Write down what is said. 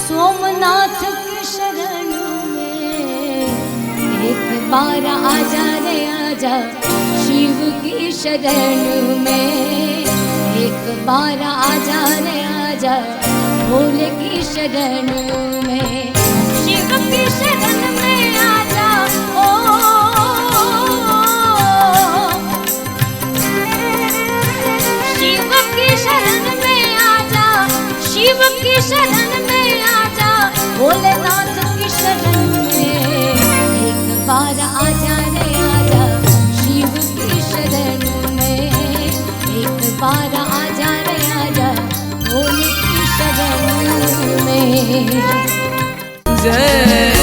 सोमनाथ की शरण में एक बार आजा रे आजा, शिव की शरण में एक बार आजा रे आजा, भोले की शरण में, शिव की शरण में आजा। ओ शिव की शरण में आजा, शिव की शरण में आजा, भोलेनाथ की शरण में एक बार आजा रे आजा, शिव की शरण में एक बार आजा रे आजा, भोले की शरण में। जय